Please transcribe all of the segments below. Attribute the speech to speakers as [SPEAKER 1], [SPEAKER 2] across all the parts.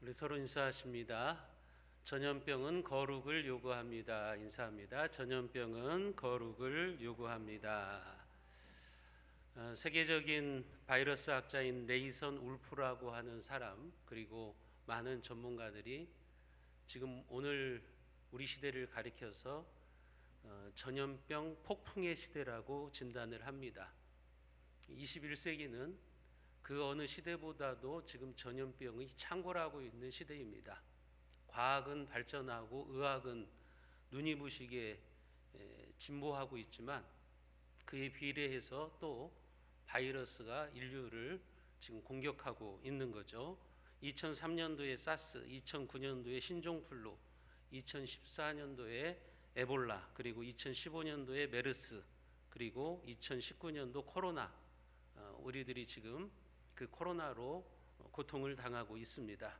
[SPEAKER 1] 우리 서로 인사하십니다. 전염병은 거룩을 요구합니다. 인사합니다. 전염병은 거룩을 요구합니다. 세계적인 바이러스 학자인 네이선 울프라고 하는 사람, 그리고 많은 전문가들이 지금 오늘 우리 시대를 가리켜서 전염병 폭풍의 시대라고 진단을 합니다. 21세기는 그 어느 시대보다도 지금 전염병이 창궐하고 있는 시대입니다. 과학은 발전하고 의학은 눈이 부시게 진보하고 있지만 그에 비례해서 또 바이러스가 인류를 지금 공격하고 있는 거죠. 2003년도에 사스, 2009년도에 신종플루, 2014년도에 에볼라, 그리고 2015년도에 메르스, 그리고 2019년도 코로나, 우리들이 지금 그 코로나로 고통을 당하고 있습니다.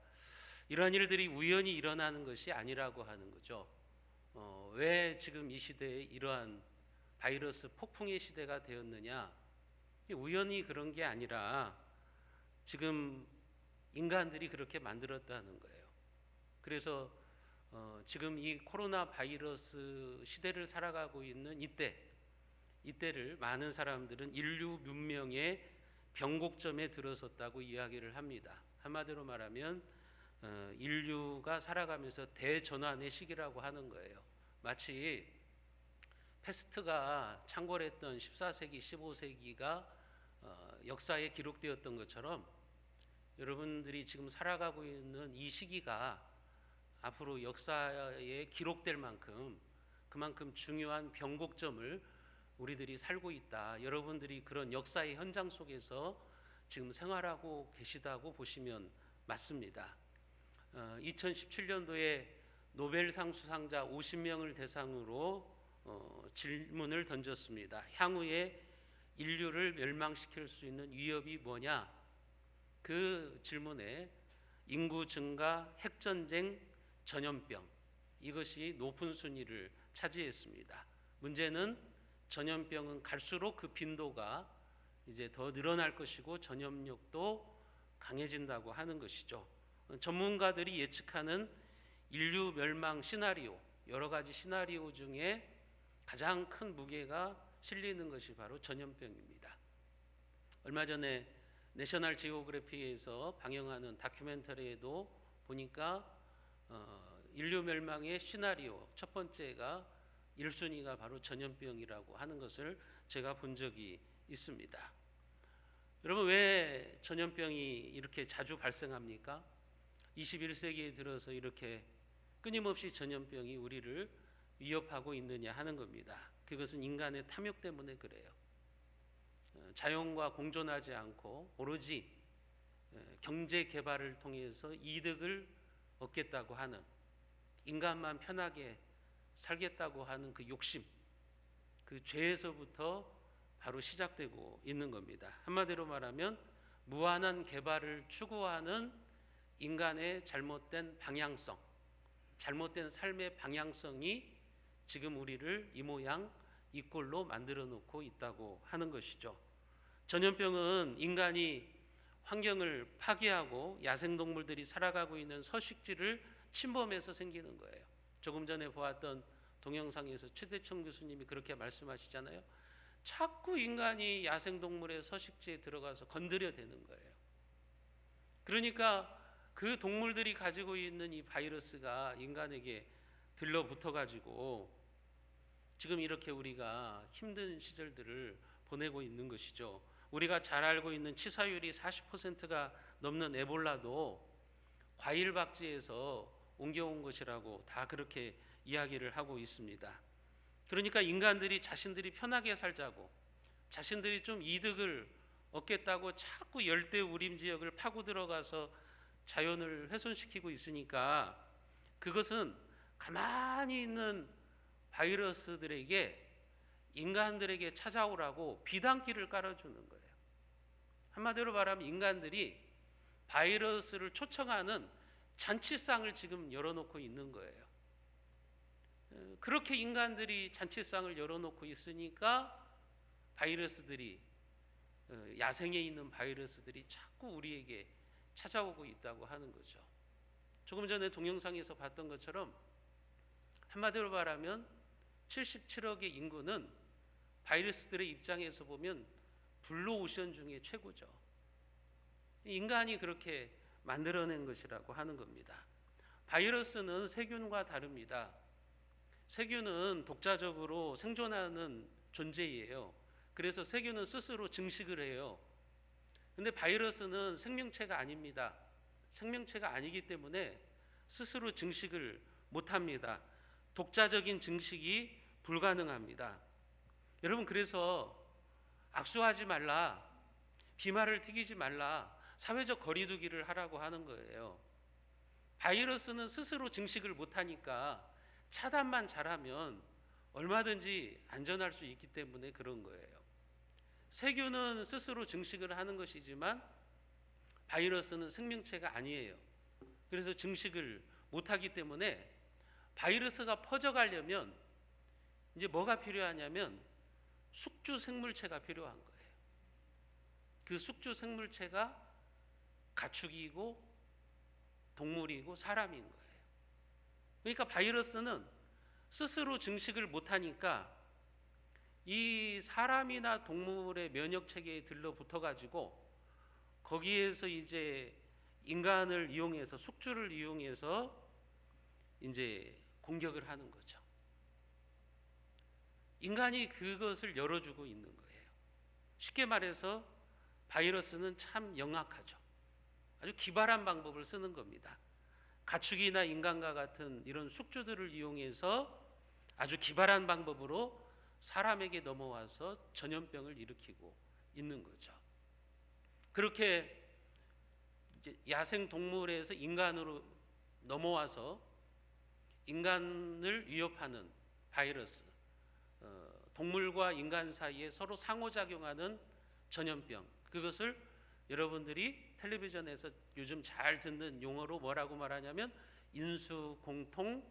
[SPEAKER 1] 이러한 일들이 우연히 일어나는 것이 아니라고 하는 거죠. 왜 지금 이 시대에 이러한 바이러스 폭풍의 시대가 되었느냐? 우연히 그런 게 아니라 지금 인간들이 그렇게 만들었다는 거예요. 그래서 지금 이 코로나 바이러스 시대를 살아가고 있는 이때를 많은 사람들은 인류 문명의 변곡점에 들어섰다고 이야기를 합니다. 한마디로 말하면 인류가 살아가면서 대전환의 시기라고 하는 거예요. 마치 패스트가 창궐했던 14세기, 15세기가 역사에 기록되었던 것처럼 여러분들이 지금 살아가고 있는 이 시기가 앞으로 역사에 기록될 만큼 그만큼 중요한 변곡점을 우리들이 살고 있다. 여러분들이 그런 역사의 현장 속에서 지금 생활하고 계시다고 보시면 맞습니다. 2017년도에 노벨상 수상자 50명을 대상으로 질문을 던졌습니다. 향후에 인류를 멸망시킬 수 있는 위협이 뭐냐? 그 질문에 인구 증가, 핵전쟁, 전염병, 이것이 높은 순위를 차지했습니다. 문제는 전염병은 갈수록 그 빈도가 이제 더 늘어날 것이고 전염력도 강해진다고 하는 것이죠. 전문가들이 예측하는 인류 멸망 시나리오, 여러 가지 시나리오 중에 가장 큰 무게가 실리는 것이 바로 전염병입니다. 얼마 전에 내셔널 지오그래피에서 방영하는 다큐멘터리에도 보니까 인류 멸망의 시나리오 첫 번째가 1순위가 바로 전염병이라고 하는 것을 제가 본 적이 있습니다. 여러분, 왜 전염병이 이렇게 자주 발생합니까? 21세기에 들어서 이렇게 끊임없이 전염병이 우리를 위협하고 있느냐 하는 겁니다. 그것은 인간의 탐욕 때문에 그래요. 자연과 공존하지 않고 오로지 경제 개발을 통해서 이득을 얻겠다고 하는, 인간만 편하게 살겠다고 하는 그 욕심, 그 죄에서부터 바로 시작되고 있는 겁니다. 한마디로 말하면 무한한 개발을 추구하는 인간의 잘못된 방향성, 잘못된 삶의 방향성이 지금 우리를 이 모양 이 꼴로 만들어 놓고 있다고 하는 것이죠. 전염병은 인간이 환경을 파괴하고 야생동물들이 살아가고 있는 서식지를 침범해서 생기는 거예요. 조금 전에 보았던 동영상에서 최대청 교수님이 그렇게 말씀하시잖아요. 자꾸 인간이 야생동물의 서식지에 들어가서 건드려대는 거예요. 그러니까 그 동물들이 가지고 있는 이 바이러스가 인간에게 들러붙어 가지고 지금 이렇게 우리가 힘든 시절들을 보내고 있는 것이죠. 우리가 잘 알고 있는 치사율이 40%가 넘는 에볼라도 과일 박쥐에서 옮겨온 것이라고 다 그렇게 이야기를 하고 있습니다. 그러니까 인간들이 자신들이 편하게 살자고, 자신들이 좀 이득을 얻겠다고 자꾸 열대우림 지역을 파고 들어가서 자연을 훼손시키고 있으니까 그것은 가만히 있는 바이러스들에게, 인간들에게 찾아오라고 비단길을 깔아주는 거예요. 한마디로 말하면 인간들이 바이러스를 초청하는 잔치상을 지금 열어놓고 있는 거예요. 그렇게 인간들이 잔치상을 열어놓고 있으니까 바이러스들이, 야생에 있는 바이러스들이 자꾸 우리에게 찾아오고 있다고 하는 거죠. 조금 전에 동영상에서 봤던 것처럼 한마디로 말하면 77억의 인구는 바이러스들의 입장에서 보면 블루오션 중에 최고죠. 인간이 그렇게 만들어낸 것이라고 하는 겁니다. 바이러스는 세균과 다릅니다. 세균은 독자적으로 생존하는 존재예요. 그래서 세균은 스스로 증식을 해요. 근데 바이러스는 생명체가 아닙니다. 생명체가 아니기 때문에 스스로 증식을 못합니다. 독자적인 증식이 불가능합니다. 여러분, 그래서 악수하지 말라, 비말을 튀기지 말라, 사회적 거리두기를 하라고 하는 거예요. 바이러스는 스스로 증식을 못하니까 차단만 잘하면 얼마든지 안전할 수 있기 때문에 그런 거예요. 세균은 스스로 증식을 하는 것이지만 바이러스는 생명체가 아니에요. 그래서 증식을 못하기 때문에 바이러스가 퍼져가려면 이제 뭐가 필요하냐면 숙주 생물체가 필요한 거예요. 그 숙주 생물체가 가축이고 동물이고 사람인 거예요. 그러니까 바이러스는 스스로 증식을 못하니까 이 사람이나 동물의 면역 체계에 들러붙어 가지고 거기에서 이제 인간을 이용해서, 숙주를 이용해서 이제 공격을 하는 거죠. 인간이 그것을 열어주고 있는 거예요. 쉽게 말해서 바이러스는 참 영악하죠. 아주 기발한 방법을 쓰는 겁니다. 가축이나 인간과 같은 이런 숙주들을 이용해서 아주 기발한 방법으로 사람에게 넘어와서 전염병을 일으키고 있는 거죠. 그렇게 이제 야생 동물에서 인간으로 넘어와서 인간을 위협하는 바이러스, 동물과 인간 사이에 서로 상호작용하는 전염병, 그것을 여러분들이 텔레비전에서 요즘 잘 듣는 용어로 뭐라고 말하냐면 인수공통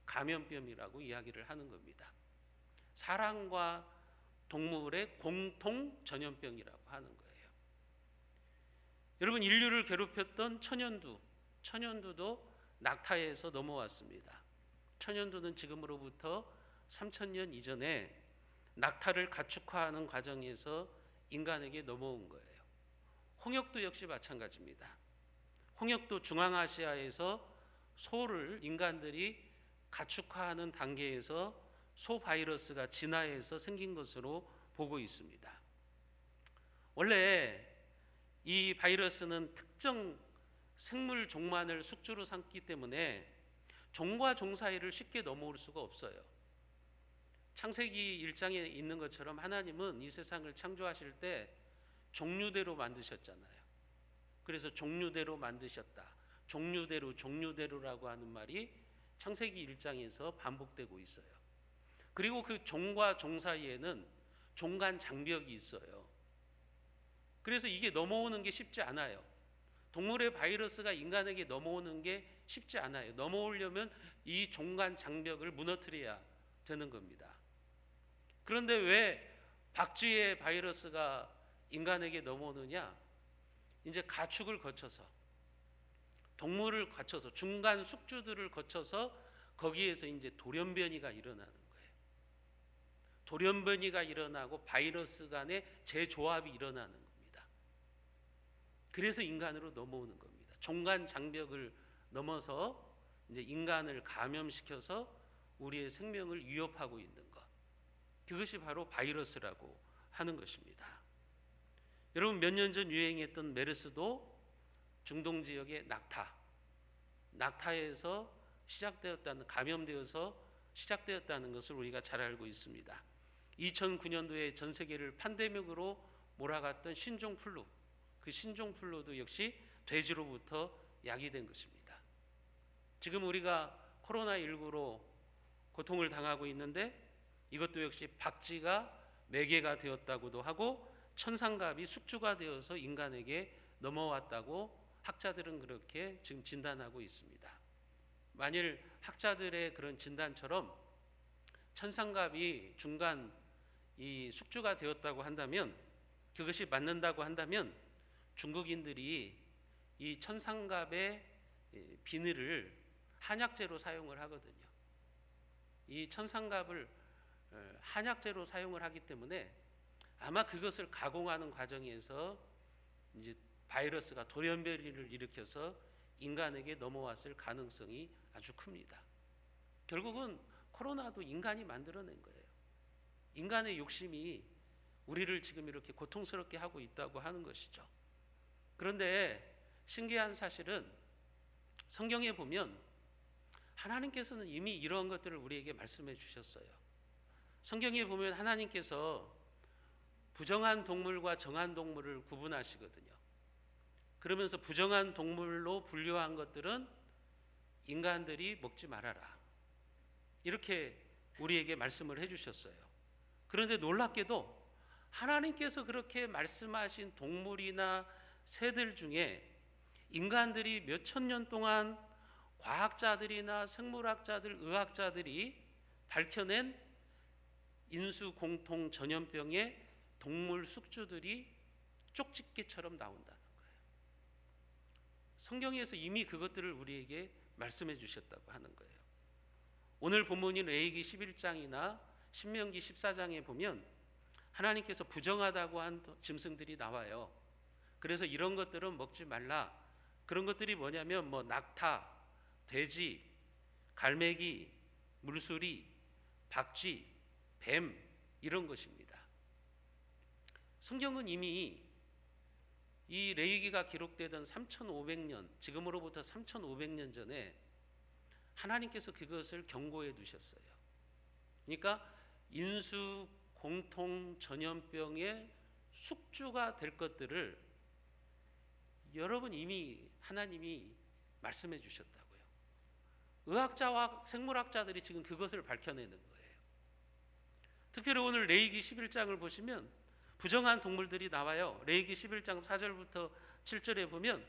[SPEAKER 1] 감염병이라고 이야기를 하는 겁니다. 사람과 동물의 공통 전염병이라고 하는 거예요. 여러분, 인류를 괴롭혔던 천연두도 낙타에서 넘어왔습니다. 천연두는 지금으로부터 3000년 이전에 낙타를 가축화하는 과정에서 인간에게 넘어온 거예요. 홍역도 역시 마찬가지입니다. 홍역도 중앙아시아에서 소를 인간들이 가축화하는 단계에서 소 바이러스가 진화해서 생긴 것으로 보고 있습니다. 원래 이 바이러스는 특정 생물 종만을 숙주로 삼기 때문에 종과 종 사이를 쉽게 넘어올 수가 없어요. 창세기 1장에 있는 것처럼 하나님은 이 세상을 창조하실 때 종류대로 만드셨잖아요. 그래서 종류대로 만드셨다. 종류대로라고 하는 말이 창세기 1장에서 반복되고 있어요. 그리고 그 종과 종 사이에는 종간 장벽이 있어요. 그래서 이게 넘어오는 게 쉽지 않아요. 동물의 바이러스가 인간에게 넘어오는 게 쉽지 않아요. 넘어오려면 이 종간 장벽을 무너뜨려야 되는 겁니다. 그런데 왜 박쥐의 바이러스가 인간에게 넘어오느냐? 이제 가축을 거쳐서, 동물을 거쳐서, 중간 숙주들을 거쳐서 거기에서 이제 돌연변이가 일어나는 거예요. 돌연변이가 일어나고 바이러스 간의 재조합이 일어나는 겁니다. 그래서 인간으로 넘어오는 겁니다. 종간 장벽을 넘어서 이제 인간을 감염시켜서 우리의 생명을 위협하고 있는 것. 그것이 바로 바이러스라고 하는 것입니다. 여러분, 몇 년 전 유행했던 메르스도 중동 지역의 낙타에서 시작되었다는, 감염되어서 시작되었다는 것을 우리가 잘 알고 있습니다. 2009년도에 전 세계를 팬데믹으로 몰아갔던 신종플루, 그 신종플루도 역시 돼지로부터 야기된 것입니다. 지금 우리가 코로나19로 고통을 당하고 있는데 이것도 역시 박쥐가 매개가 되었다고도 하고 천상갑이 숙주가 되어서 인간에게 넘어왔다고 학자들은 그렇게 지금 진단하고 있습니다. 만일 학자들의 그런 진단처럼 천상갑이 중간 이 숙주가 되었다고 한다면, 그것이 맞는다고 한다면 중국인들이 이 천상갑의 비늘을 한약재로 사용을 하거든요. 이 천상갑을 한약재로 사용을 하기 때문에 아마 그것을 가공하는 과정에서 이제 바이러스가 돌연변이를 일으켜서 인간에게 넘어왔을 가능성이 아주 큽니다. 결국은 코로나도 인간이 만들어낸 거예요. 인간의 욕심이 우리를 지금 이렇게 고통스럽게 하고 있다고 하는 것이죠. 그런데 신기한 사실은 성경에 보면 하나님께서는 이미 이러한 것들을 우리에게 말씀해 주셨어요. 성경에 보면 하나님께서 부정한 동물과 정한 동물을 구분하시거든요. 그러면서 부정한 동물로 분류한 것들은 인간들이 먹지 말아라, 이렇게 우리에게 말씀을 해주셨어요. 그런데 놀랍게도 하나님께서 그렇게 말씀하신 동물이나 새들 중에 인간들이 몇천 년 동안 과학자들이나 생물학자들, 의학자들이 밝혀낸 인수 공통 전염병의 동물 숙주들이 쪽집게처럼 나온다는 거예요. 성경에서 이미 그것들을 우리에게 말씀해 주셨다고 하는 거예요. 오늘 본문인 레위기 11장이나 신명기 14장에 보면 하나님께서 부정하다고 한 짐승들이 나와요. 그래서 이런 것들은 먹지 말라. 그런 것들이 뭐냐면 낙타, 돼지, 갈매기, 물수리, 박쥐, 뱀, 이런 것입니다. 성경은 이미 이 레위기가 기록되던 3500년, 지금으로부터 3500년 전에 하나님께서 그것을 경고해 두셨어요. 그러니까 인수 공통 전염병의 숙주가 될 것들을 여러분 이미 하나님이 말씀해 주셨다고요. 의학자와 생물학자들이 지금 그것을 밝혀내는 거예요. 특별히 오늘 레위기 11장을 보시면 부정한 동물들이 나와요. 레위기 11장 4절부터 7절에 보면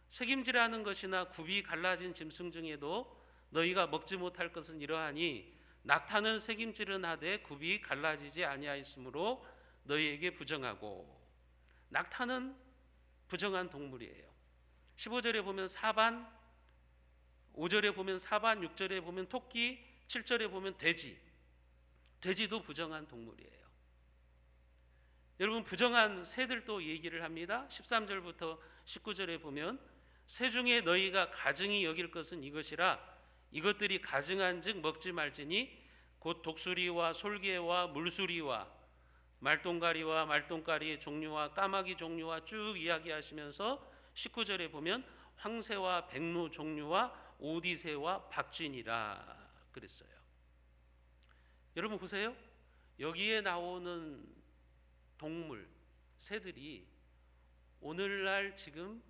[SPEAKER 1] 색임질하는 것이나 굽이 갈라진 짐승 중에도 너희가 먹지 못할 것은 이러하니 낙타는 색임질은 하되 굽이 갈라지지 아니하였으므로 너희에게 부정하고, 낙타는 부정한 동물이에요. 15절에 보면 사반, 5절에 보면 사반, 6절에 보면 토끼, 7절에 보면 돼지, 돼지도 부정한 동물이에요. 여러분, 부정한 새들도 얘기를 합니다. 13절부터 19절에 보면 새 중에 너희가 가증히 여길 것은 이것이라, 이것들이 가증한 즉 먹지 말지니 곧 독수리와 솔개와 물수리와 말똥가리와 말똥가리의 종류와 까마귀 종류와 쭉 이야기하시면서 19절에 보면 황새와 백로 종류와 오디새와 박쥐니라 그랬어요. 여러분 보세요. 여기에 나오는 동물, 새들이 오늘날 지금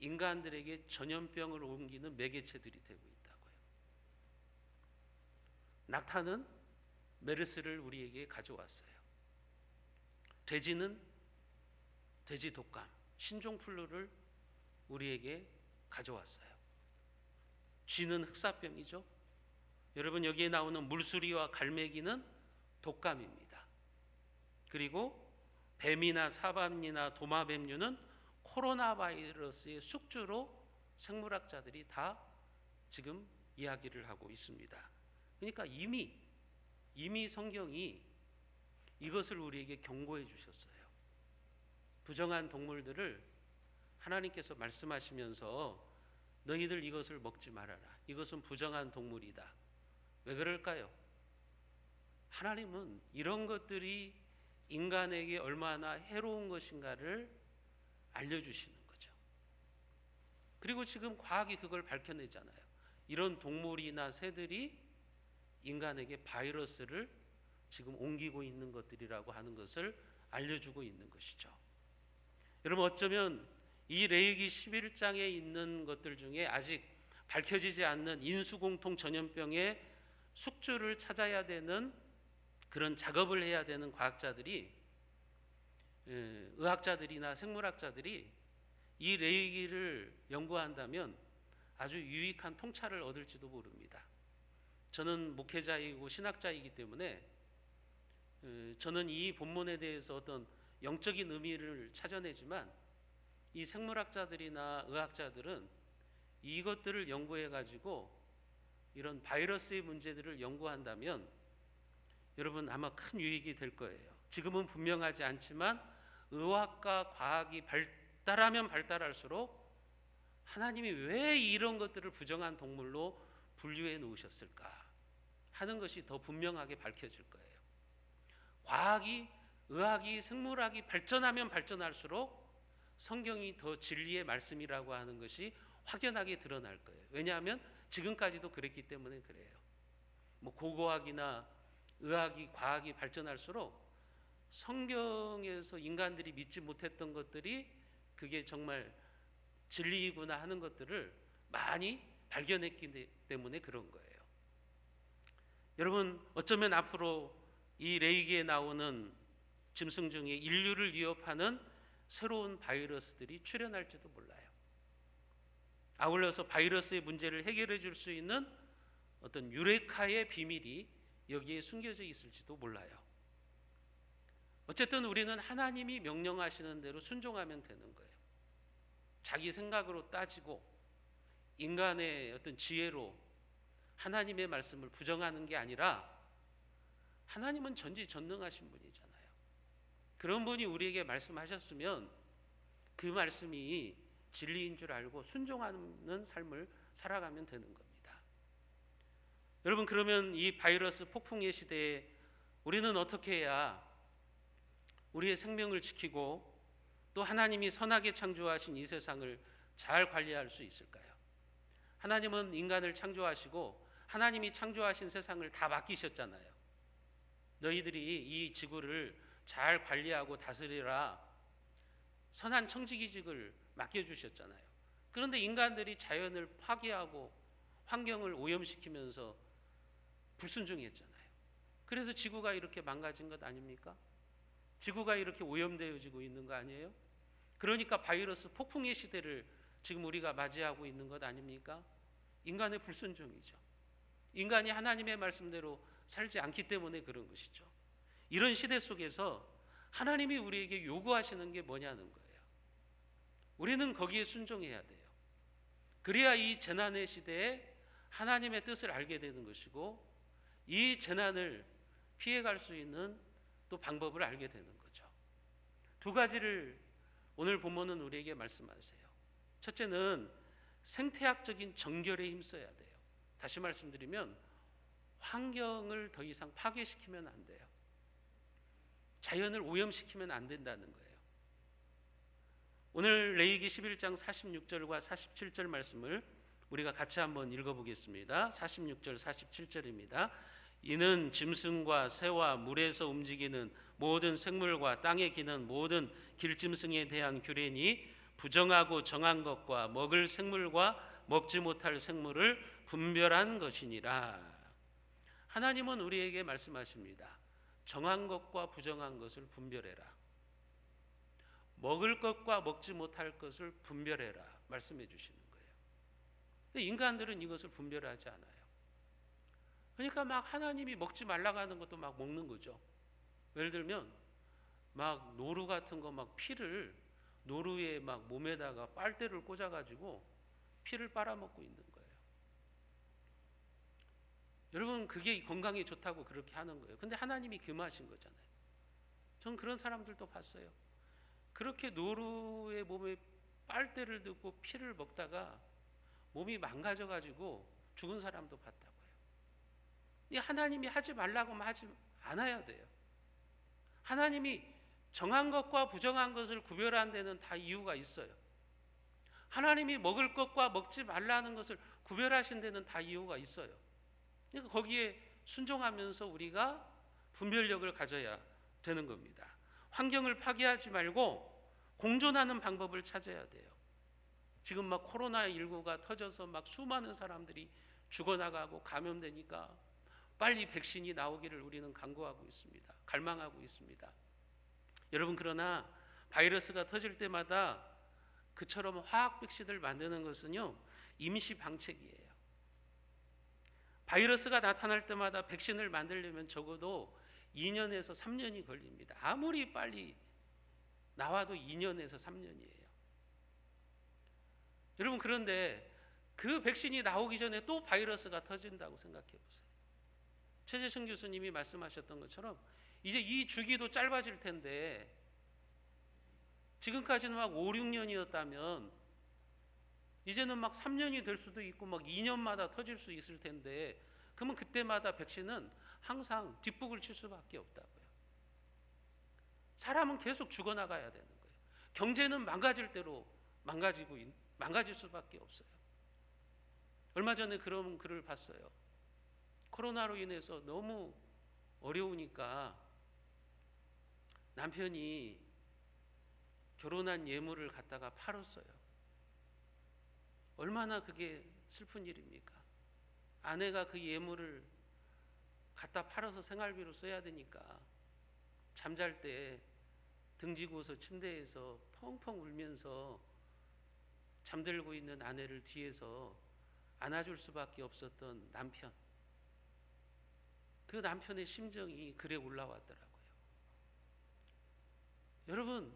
[SPEAKER 1] 인간들에게 전염병을 옮기는 매개체들이 되고 있다고요. 낙타는 메르스를 우리에게 가져왔어요. 돼지는 돼지 독감, 신종플루를 우리에게 가져왔어요. 쥐는 흑사병이죠. 여러분, 여기에 나오는 물수리와 갈매기는 독감입니다. 그리고 뱀이나 사밤이나 도마뱀류는 코로나 바이러스의 숙주로 생물학자들이 다 지금 이야기를 하고 있습니다. 그러니까 이미 성경이 이것을 우리에게 경고해 주셨어요. 부정한 동물들을 하나님께서 말씀하시면서 너희들 이것을 먹지 말아라. 이것은 부정한 동물이다. 왜 그럴까요? 하나님은 이런 것들이 인간에게 얼마나 해로운 것인가를 알려주시는 거죠. 그리고 지금 과학이 그걸 밝혀내잖아요. 이런 동물이나 새들이 인간에게 바이러스를 지금 옮기고 있는 것들이라고 하는 것을 알려주고 있는 것이죠. 여러분, 어쩌면 이 레위기 11장에 있는 것들 중에 아직 밝혀지지 않는 인수공통 전염병의 숙주를 찾아야 되는 그런 작업을 해야 되는 과학자들이, 의학자들이나 생물학자들이 이 레위기를 연구한다면 아주 유익한 통찰을 얻을지도 모릅니다. 저는 목회자이고 신학자이기 때문에 저는 이 본문에 대해서 어떤 영적인 의미를 찾아내지만 이 생물학자들이나 의학자들은 이것들을 연구해 가지고 이런 바이러스의 문제들을 연구한다면 여러분 아마 큰 유익이 될 거예요. 지금은 분명하지 않지만 의학과 과학이 발달하면 발달할수록 하나님이 왜 이런 것들을 부정한 동물로 분류해 놓으셨을까 하는 것이 더 분명하게 밝혀질 거예요. 과학이, 의학이, 생물학이 발전하면 발전할수록 성경이 더 진리의 말씀이라고 하는 것이 확연하게 드러날 거예요. 왜냐하면 지금까지도 그랬기 때문에 그래요. 뭐 고고학이나 의학이, 과학이 발전할수록 성경에서 인간들이 믿지 못했던 것들이 그게 정말 진리이구나 하는 것들을 많이 발견했기 때문에 그런 거예요. 여러분, 어쩌면 앞으로 이 레이기에 나오는 짐승 중에 인류를 위협하는 새로운 바이러스들이 출현할지도 몰라요. 아울러서 바이러스의 문제를 해결해 줄 수 있는 어떤 유레카의 비밀이 여기에 숨겨져 있을지도 몰라요. 어쨌든 우리는 하나님이 명령하시는 대로 순종하면 되는 거예요. 자기 생각으로 따지고 인간의 어떤 지혜로 하나님의 말씀을 부정하는 게 아니라 하나님은 전지전능하신 분이잖아요. 그런 분이 우리에게 말씀하셨으면 그 말씀이 진리인 줄 알고 순종하는 삶을 살아가면 되는 겁니다. 여러분, 그러면 이 바이러스 폭풍의 시대에 우리는 어떻게 해야 우리의 생명을 지키고 또 하나님이 선하게 창조하신 이 세상을 잘 관리할 수 있을까요? 하나님은 인간을 창조하시고 하나님이 창조하신 세상을 다 맡기셨잖아요. 너희들이 이 지구를 잘 관리하고 다스리라 선한 청지기직을 맡겨주셨잖아요. 그런데 인간들이 자연을 파괴하고 환경을 오염시키면서 불순종했잖아요. 그래서 지구가 이렇게 망가진 것 아닙니까? 지구가 이렇게 오염되어지고 있는 거 아니에요? 그러니까 바이러스 폭풍의 시대를 지금 우리가 맞이하고 있는 것 아닙니까? 인간의 불순종이죠. 인간이 하나님의 말씀대로 살지 않기 때문에 그런 것이죠. 이런 시대 속에서 하나님이 우리에게 요구하시는 게 뭐냐는 거예요. 우리는 거기에 순종해야 돼요. 그래야 이 재난의 시대에 하나님의 뜻을 알게 되는 것이고 이 재난을 피해갈 수 있는 또 방법을 알게 되는 거죠. 두 가지를 오늘 본문은 우리에게 말씀하세요. 첫째는 생태학적인 정결에 힘써야 돼요. 다시 말씀드리면 환경을 더 이상 파괴시키면 안 돼요. 자연을 오염시키면 안 된다는 거예요. 오늘 레위기 11장 46절과 47절 말씀을 우리가 같이 한번 읽어보겠습니다. 46절 47절입니다. 이는 짐승과 새와 물에서 움직이는 모든 생물과 땅에 기는 모든 길짐승에 대한 규례니 부정하고 정한 것과 먹을 생물과 먹지 못할 생물을 분별한 것이니라. 하나님은 우리에게 말씀하십니다. 정한 것과 부정한 것을 분별해라. 먹을 것과 먹지 못할 것을 분별해라 말씀해 주시는 거예요. 근데 인간들은 이것을 분별하지 않아요. 그러니까 막 하나님이 먹지 말라고 하는 것도 막 먹는 거죠. 예를 들면 막 노루 같은 거 막 피를 노루의 막 몸에다가 빨대를 꽂아가지고 피를 빨아먹고 있는 거예요. 여러분 그게 건강에 좋다고 그렇게 하는 거예요. 근데 하나님이 금하신 거잖아요. 전 그런 사람들도 봤어요. 그렇게 노루의 몸에 빨대를 듣고 피를 먹다가 몸이 망가져가지고 죽은 사람도 봤다고요. 이 하나님이 하지 말라고만 하지 않아야 돼요. 하나님이 정한 것과 부정한 것을 구별하는 데는 다 이유가 있어요. 하나님이 먹을 것과 먹지 말라는 것을 구별하신 데는 다 이유가 있어요. 그러니까 거기에 순종하면서 우리가 분별력을 가져야 되는 겁니다. 환경을 파괴하지 말고 공존하는 방법을 찾아야 돼요. 지금 막 코로나19가 터져서 막 수많은 사람들이 죽어나가고 감염되니까 빨리 백신이 나오기를 우리는 간구하고 있습니다. 갈망하고 있습니다. 여러분 그러나 바이러스가 터질 때마다 그처럼 화학 백신을 만드는 것은요 임시 방책이에요. 바이러스가 나타날 때마다 백신을 만들려면 적어도 2년에서 3년이 걸립니다. 아무리 빨리 나와도 2년에서 3년이에요. 여러분 그런데 그 백신이 나오기 전에 또 바이러스가 터진다고 생각해 보세요. 최재천 교수님이 말씀하셨던 것처럼 이제 이 주기도 짧아질 텐데, 지금까지는 막 5, 6년이었다면 이제는 막 3년이 될 수도 있고 막 2년마다 터질 수 있을 텐데, 그러면 그때마다 백신은 항상 뒷북을 칠 수밖에 없다고요. 사람은 계속 죽어나가야 되는 거예요. 경제는 망가질 대로 망가질 수밖에 없어요. 얼마 전에 그런 글을 봤어요. 코로나로 인해서 너무 어려우니까 남편이 결혼한 예물을 갖다가 팔았어요. 얼마나 그게 슬픈 일입니까? 아내가 그 예물을 갖다 팔아서 생활비로 써야 되니까 잠잘 때 등지고서 침대에서 펑펑 울면서 잠들고 있는 아내를 뒤에서 안아줄 수밖에 없었던 남편. 그 남편의 심정이 글에 올라왔더라고요. 여러분,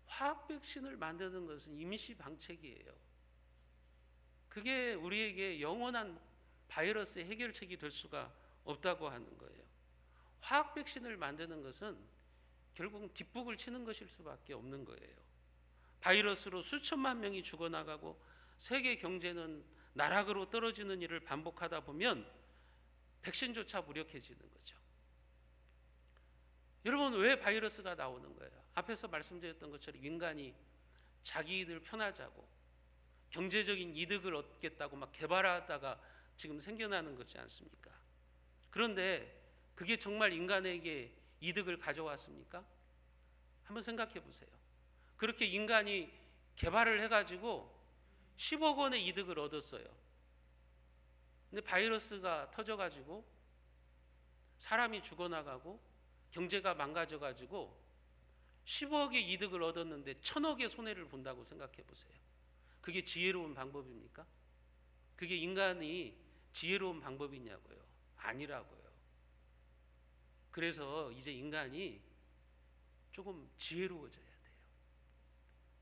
[SPEAKER 1] 화학 백신을 만드는 것은 임시 방책이에요. 그게 우리에게 영원한 바이러스의 해결책이 될 수가 없다고 하는 거예요. 화학 백신을 만드는 것은 결국 뒷북을 치는 것일 수밖에 없는 거예요. 바이러스로 수천만 명이 죽어나가고 세계 경제는 나락으로 떨어지는 일을 반복하다 보면 백신조차 무력해지는 거죠. 여러분, 왜 바이러스가 나오는 거예요? 앞에서 말씀드렸던 것처럼 인간이 자기들 편하자고 경제적인 이득을 얻겠다고 막 개발하다가 지금 생겨나는 거지 않습니까? 그런데 그게 정말 인간에게 이득을 가져왔습니까? 한번 생각해 보세요. 그렇게 인간이 개발을 해가지고 10억 원의 이득을 얻었어요. 근데 바이러스가 터져가지고 사람이 죽어나가고 경제가 망가져가지고 10억의 이득을 얻었는데 1000억의 손해를 본다고 생각해 보세요. 그게 지혜로운 방법입니까? 그게 인간이 지혜로운 방법이냐고요? 아니라고요. 그래서 이제 인간이 조금 지혜로워져야 돼요.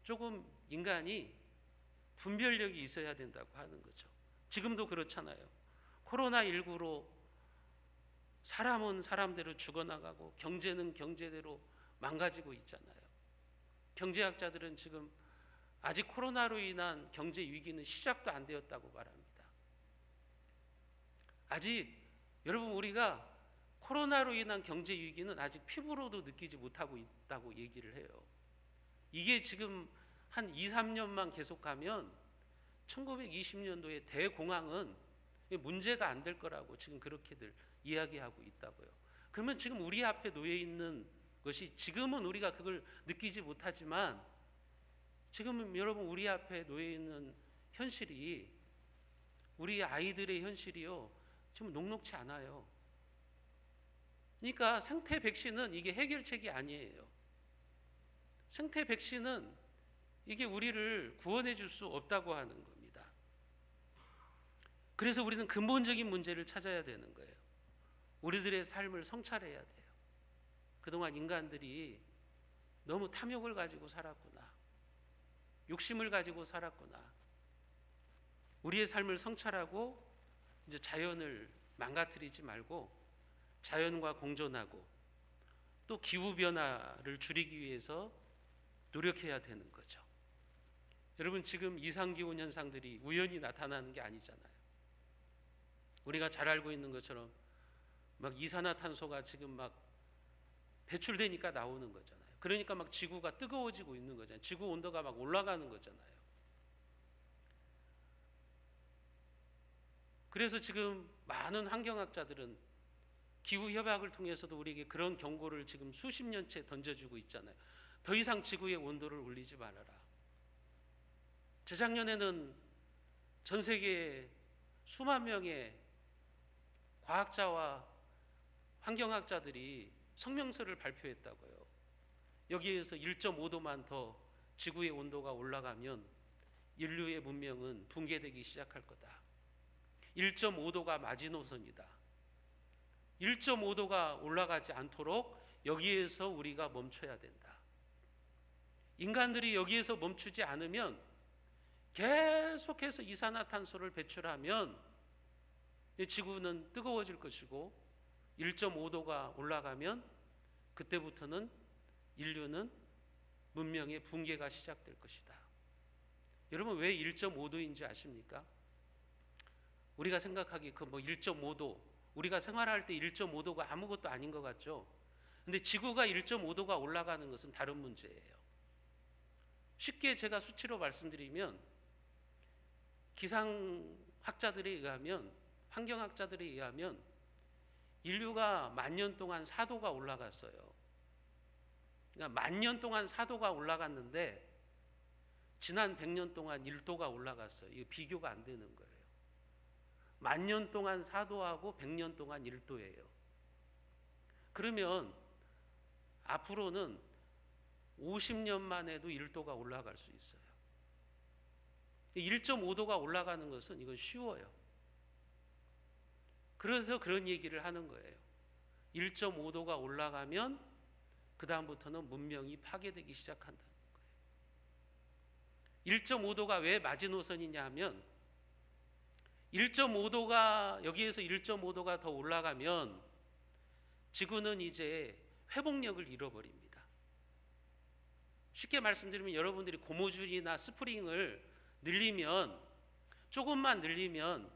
[SPEAKER 1] 조금 인간이 분별력이 있어야 된다고 하는 거죠. 지금도 그렇잖아요. 코로나19로 사람은 사람대로 죽어나가고 경제는 경제대로 망가지고 있잖아요. 경제학자들은 지금 아직 코로나로 인한 경제 위기는 시작도 안 되었다고 말합니다. 아직 여러분, 우리가 코로나로 인한 경제 위기는 아직 피부로도 느끼지 못하고 있다고 얘기를 해요. 이게 지금 한 2, 3년만 계속 가면 1920년도에 대공황은 문제가 안 될 거라고 지금 그렇게들 이야기하고 있다고요. 그러면 지금 우리 앞에 놓여 있는 것이, 지금은 우리가 그걸 느끼지 못하지만 지금은 여러분 우리 앞에 놓여 있는 현실이, 우리 아이들의 현실이요, 지금 녹록치 않아요. 그러니까 생태 백신은 이게 해결책이 아니에요. 생태 백신은 이게 우리를 구원해 줄 수 없다고 하는 겁니다. 그래서 우리는 근본적인 문제를 찾아야 되는 거예요. 우리들의 삶을 성찰해야 돼요. 그동안 인간들이 너무 탐욕을 가지고 살았구나, 욕심을 가지고 살았구나. 우리의 삶을 성찰하고 이제 자연을 망가뜨리지 말고 자연과 공존하고 또 기후변화를 줄이기 위해서 노력해야 되는 거죠. 여러분, 지금 이상기온 현상들이 우연히 나타나는 게 아니잖아요. 우리가 잘 알고 있는 것처럼 막 이산화탄소가 지금 막 배출되니까 나오는 거잖아요. 그러니까 막 지구가 뜨거워지고 있는 거잖아요. 지구 온도가 막 올라가는 거잖아요. 그래서 지금 많은 환경학자들은 기후협약을 통해서도 우리에게 그런 경고를 지금 수십 년째 던져주고 있잖아요. 더 이상 지구의 온도를 올리지 말아라. 재작년에는 전 세계에 수만 명의 과학자와 환경학자들이 성명서를 발표했다고요. 여기에서 1.5도만 더 지구의 온도가 올라가면 인류의 문명은 붕괴되기 시작할 거다. 1.5도가 마지노선이다. 1.5도가 올라가지 않도록 여기에서 우리가 멈춰야 된다. 인간들이 여기에서 멈추지 않으면 계속해서 이산화탄소를 배출하면 지구는 뜨거워질 것이고 1.5도가 올라가면 그때부터는 인류는 문명의 붕괴가 시작될 것이다. 여러분, 왜 1.5도인지 아십니까? 우리가 생각하기에 그 1.5도, 우리가 생활할 때 1.5도가 아무것도 아닌 것 같죠? 근데 지구가 1.5도가 올라가는 것은 다른 문제예요. 쉽게 제가 수치로 말씀드리면, 기상학자들에 의하면, 환경학자들에 의하면 인류가 10,000년 동안 4도가 올라갔어요. 그러니까 10,000년 동안 4도가 올라갔는데 지난 100년 동안 1도가 올라갔어요. 이거 비교가 안 되는 거예요. 10,000년 동안 4도하고 100년 동안 1도예요. 그러면 앞으로는 50년만 해도 1도가 올라갈 수 있어요. 1.5도가 올라가는 것은 이건 쉬워요. 그래서 그런 얘기를 하는 거예요. 1.5도가 올라가면 그 다음부터는 문명이 파괴되기 시작한다는 거예요. 1.5도가 왜 마지노선이냐 하면 1.5도가 여기에서 1.5도가 더 올라가면 지구는 이제 회복력을 잃어버립니다. 쉽게 말씀드리면 여러분들이 고무줄이나 스프링을 늘리면, 조금만 늘리면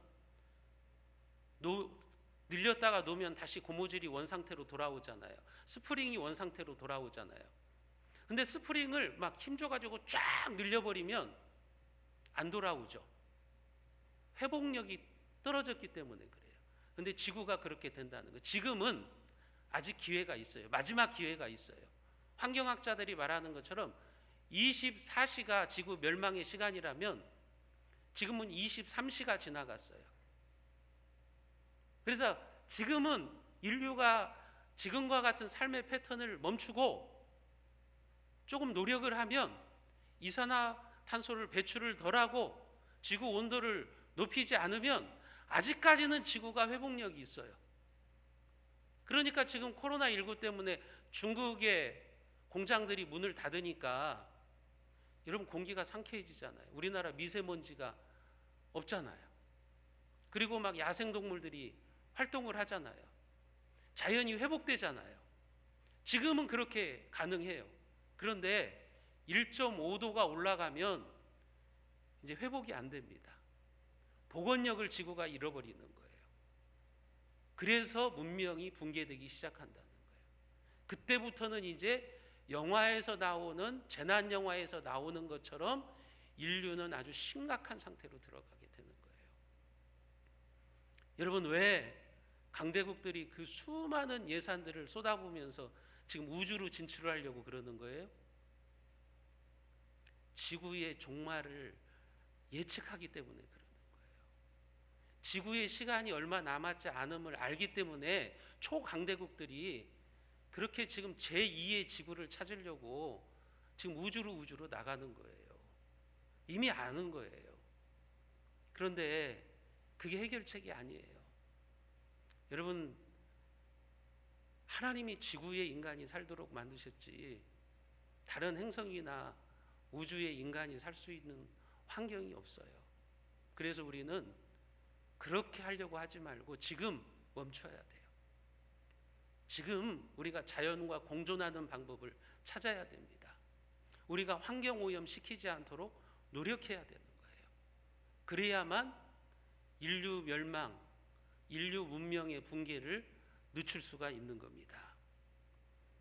[SPEAKER 1] 늘렸다가 놓으면 다시 고무줄이 원상태로 돌아오잖아요. 스프링이 원상태로 돌아오잖아요. 근데 스프링을 막 힘줘가지고 쫙 늘려버리면 안 돌아오죠. 회복력이 떨어졌기 때문에 그래요. 근데 지구가 그렇게 된다는 거예요. 지금은 아직 기회가 있어요. 마지막 기회가 있어요. 환경학자들이 말하는 것처럼 24시가 지구 멸망의 시간이라면 지금은 23시가 지나갔어요. 그래서 지금은 인류가 지금과 같은 삶의 패턴을 멈추고 조금 노력을 하면 이산화탄소를 배출을 덜하고 지구 온도를 높이지 않으면 아직까지는 지구가 회복력이 있어요. 그러니까 지금 코로나19 때문에 중국의 공장들이 문을 닫으니까 여러분 공기가 상쾌해지잖아요. 우리나라 미세먼지가 없잖아요. 그리고 막 야생동물들이 활동을 하잖아요. 자연이 회복되잖아요. 지금은 그렇게 가능해요. 그런데 1.5도가 올라가면 이제 회복이 안 됩니다. 복원력을 지구가 잃어버리는 거예요. 그래서 문명이 붕괴되기 시작한다는 거예요. 그때부터는 이제 영화에서 나오는, 재난 영화에서 나오는 것처럼 인류는 아주 심각한 상태로 들어가게 되는 거예요. 여러분, 왜 강대국들이 그 수많은 예산들을 쏟아부으면서 지금 우주로 진출하려고 그러는 거예요? 지구의 종말을 예측하기 때문에 그러는 거예요. 지구의 시간이 얼마 남았지 않음을 알기 때문에 초강대국들이 그렇게 지금 제2의 지구를 찾으려고 지금 우주로 나가는 거예요. 이미 아는 거예요. 그런데 그게 해결책이 아니에요. 여러분, 하나님이 지구에 인간이 살도록 만드셨지 다른 행성이나 우주에 인간이 살 수 있는 환경이 없어요. 그래서 우리는 그렇게 하려고 하지 말고 지금 멈춰야 돼요. 지금 우리가 자연과 공존하는 방법을 찾아야 됩니다. 우리가 환경오염 시키지 않도록 노력해야 되는 거예요. 그래야만 인류 멸망, 인류 문명의 붕괴를 늦출 수가 있는 겁니다.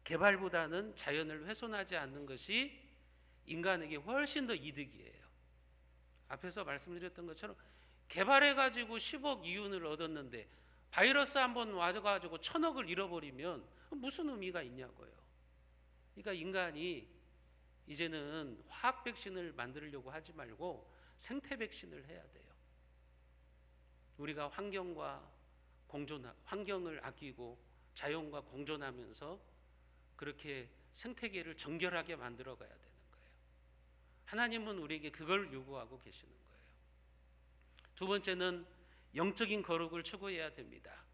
[SPEAKER 1] 개발보다는 자연을 훼손하지 않는 것이 인간에게 훨씬 더 이득이에요. 앞에서 말씀드렸던 것처럼 개발해가지고 10억 이윤을 얻었는데 바이러스 한번 와가지고 1,000억을 잃어버리면 무슨 의미가 있냐고요. 그러니까 인간이 이제는 화학 백신을 만들려고 하지 말고 생태 백신을 해야 돼요. 우리가 환경을 아끼고 자연과 공존하면서 그렇게 생태계를 정결하게 만들어 가야 되는 거예요. 하나님은 우리에게 그걸 요구하고 계시는 거예요. 두 번째는 영적인 거룩을 추구해야 됩니다.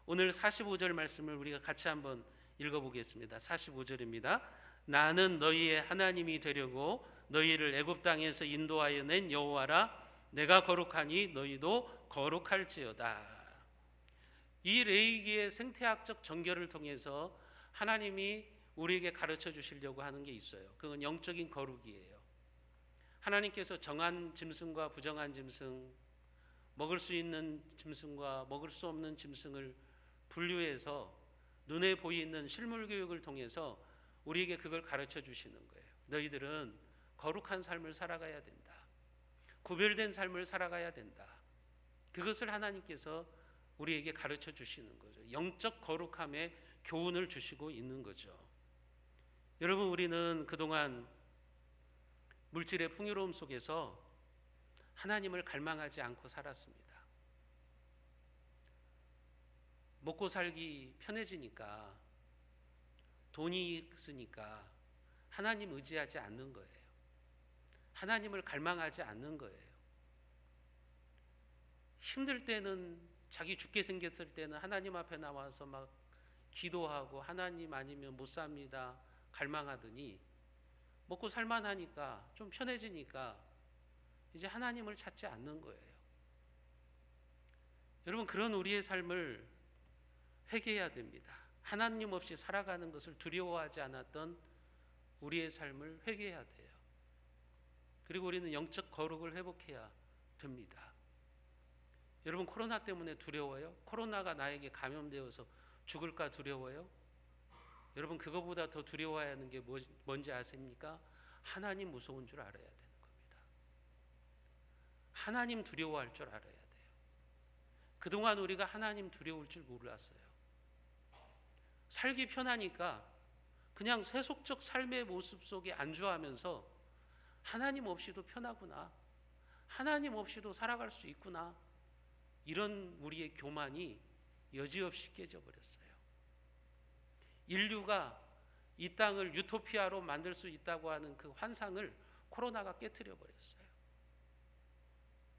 [SPEAKER 1] 오늘 45절 말씀을 우리가 같이 한번 읽어보겠습니다. 45절입니다. 나는 너희의 하나님이 되려고 너희를 애굽 땅에서 인도하여 낸 여호와라. 내가 거룩하니 너희도 거룩할지어다. 이 레위기의 생태학적 정결을 통해서 하나님이 우리에게 가르쳐 주시려고 하는 게 있어요. 그건 영적인 거룩이에요. 하나님께서 정한 짐승과 부정한 짐승, 먹을 수 있는 짐승과 먹을 수 없는 짐승을 분류해서 눈에 보이는 실물 교육을 통해서 우리에게 그걸 가르쳐 주시는 거예요. 너희들은 거룩한 삶을 살아가야 된다. 구별된 삶을 살아가야 된다. 그것을 하나님께서 우리에게 가르쳐 주시는 거죠. 영적 거룩함의 교훈을 주시고 있는 거죠. 여러분, 우리는 그동안 물질의 풍요로움 속에서 하나님을 갈망하지 않고 살았습니다. 먹고 살기 편해지니까, 돈이 있으니까 하나님 의지하지 않는 거예요. 하나님을 갈망하지 않는 거예요. 힘들 때는, 자기 죽게 생겼을 때는 하나님 앞에 나와서 막 기도하고 하나님 아니면 못 삽니다 갈망하더니 먹고 살만하니까, 좀 편해지니까 이제 하나님을 찾지 않는 거예요. 여러분, 그런 우리의 삶을 회개해야 됩니다. 하나님 없이 살아가는 것을 두려워하지 않았던 우리의 삶을 회개해야 돼요. 그리고 우리는 영적 거룩을 회복해야 됩니다. 여러분, 코로나 때문에 두려워요? 코로나가 나에게 감염되어서 죽을까 두려워요? 여러분, 그거보다 더 두려워해야 하는 게 뭔지 아십니까? 하나님 무서운 줄 알아야 되는 겁니다. 하나님 두려워할 줄 알아야 돼요. 그동안 우리가 하나님 두려울 줄 몰랐어요. 살기 편하니까 그냥 세속적 삶의 모습 속에 안주하면서 하나님 없이도 편하구나, 하나님 없이도 살아갈 수 있구나, 이런 우리의 교만이 여지없이 깨져버렸어요. 인류가 이 땅을 유토피아로 만들 수 있다고 하는 그 환상을 코로나가 깨트려 버렸어요.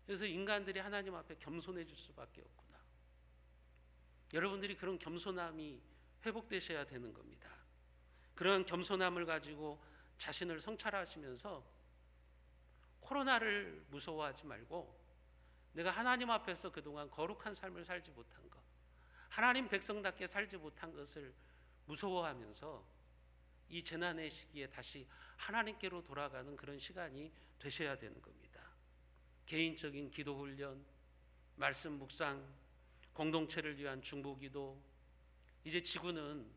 [SPEAKER 1] 그래서 인간들이 하나님 앞에 겸손해질 수밖에 없구나. 여러분들이 그런 겸손함이 회복되셔야 되는 겁니다. 그런 겸손함을 가지고 자신을 성찰하시면서 코로나를 무서워하지 말고, 내가 하나님 앞에서 그동안 거룩한 삶을 살지 못한 것, 하나님 백성답게 살지 못한 것을 무서워하면서 이 재난의 시기에 다시 하나님께로 돌아가는 그런 시간이 되셔야 되는 겁니다. 개인적인 기도 훈련, 말씀 묵상, 공동체를 위한 중보기도. 이제 지구는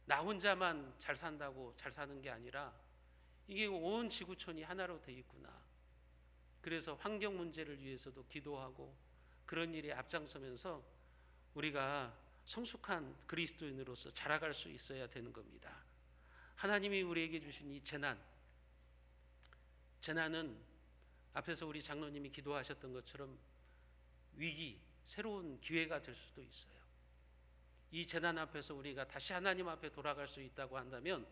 [SPEAKER 1] 나 혼자만 잘 산다고 잘 사는 게 아니라 이게 온 지구촌이 하나로 돼 있구나. 그래서 환경 문제를 위해서도 기도하고 그런 일에 앞장서면서 우리가 성숙한 그리스도인으로서 자라갈 수 있어야 되는 겁니다. 하나님이 우리에게 주신 이 재난은 앞에서 우리 장로님이 기도하셨던 것처럼 위기, 새로운 기회가 될 수도 있어요. 이 재난 앞에서 우리가 다시 하나님 앞에 돌아갈 수 있다고 한다면,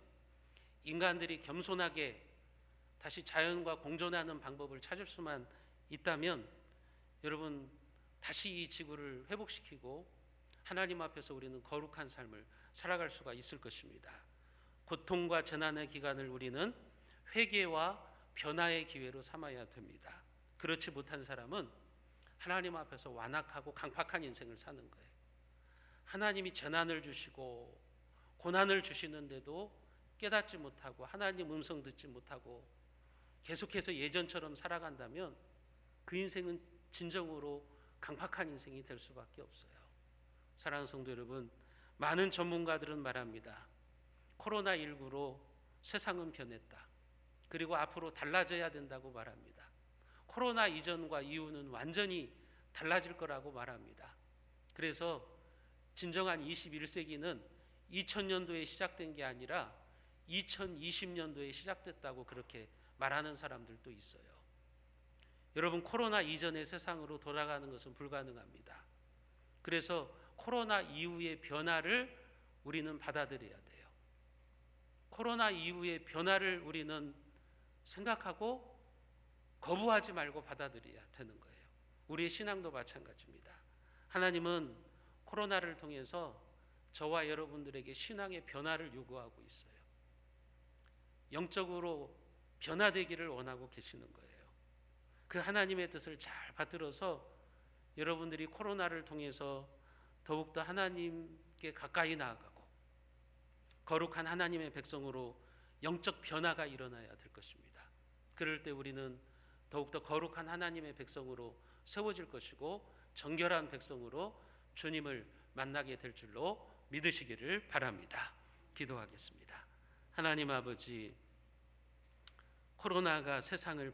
[SPEAKER 1] 인간들이 겸손하게 다시 자연과 공존하는 방법을 찾을 수만 있다면, 여러분, 다시 이 지구를 회복시키고 하나님 앞에서 우리는 거룩한 삶을 살아갈 수가 있을 것입니다. 고통과 재난의 기간을 우리는 회개와 변화의 기회로 삼아야 됩니다. 그렇지 못한 사람은 하나님 앞에서 완악하고 강팍한 인생을 사는 거예요. 하나님이 재난을 주시고 고난을 주시는데도 깨닫지 못하고 하나님 음성 듣지 못하고 계속해서 예전처럼 살아간다면 그 인생은 진정으로 강팍한 인생이 될 수밖에 없어요. 사랑하는 성도 여러분, 많은 전문가들은 말합니다. 코로나19로 세상은 변했다. 그리고 앞으로 달라져야 된다고 말합니다. 코로나 이전과 이후는 완전히 달라질 거라고 말합니다. 그래서 진정한 21세기는 2000년도에 시작된 게 아니라 2020년도에 시작됐다고 그렇게 말하는 사람들도 있어요. 여러분, 코로나 이전의 세상으로 돌아가는 것은 불가능합니다. 그래서 코로나 이후의 변화를 우리는 받아들여야 돼요. 코로나 이후의 변화를 우리는 생각하고 거부하지 말고 받아들여야 되는 거예요. 우리의 신앙도 마찬가지입니다. 하나님은 코로나를 통해서 저와 여러분들에게 신앙의 변화를 요구하고 있어요. 영적으로 변화되기를 원하고 계시는 거예요. 그 하나님의 뜻을 잘 받들어서 여러분들이 코로나를 통해서 더욱더 하나님께 가까이 나아가고 거룩한 하나님의 백성으로 영적 변화가 일어나야 될 것입니다. 그럴 때 우리는 더욱더 거룩한 하나님의 백성으로 세워질 것이고 정결한 백성으로 주님을 만나게 될 줄로 믿으시기를 바랍니다. 기도하겠습니다. 하나님 아버지, 코로나가 세상을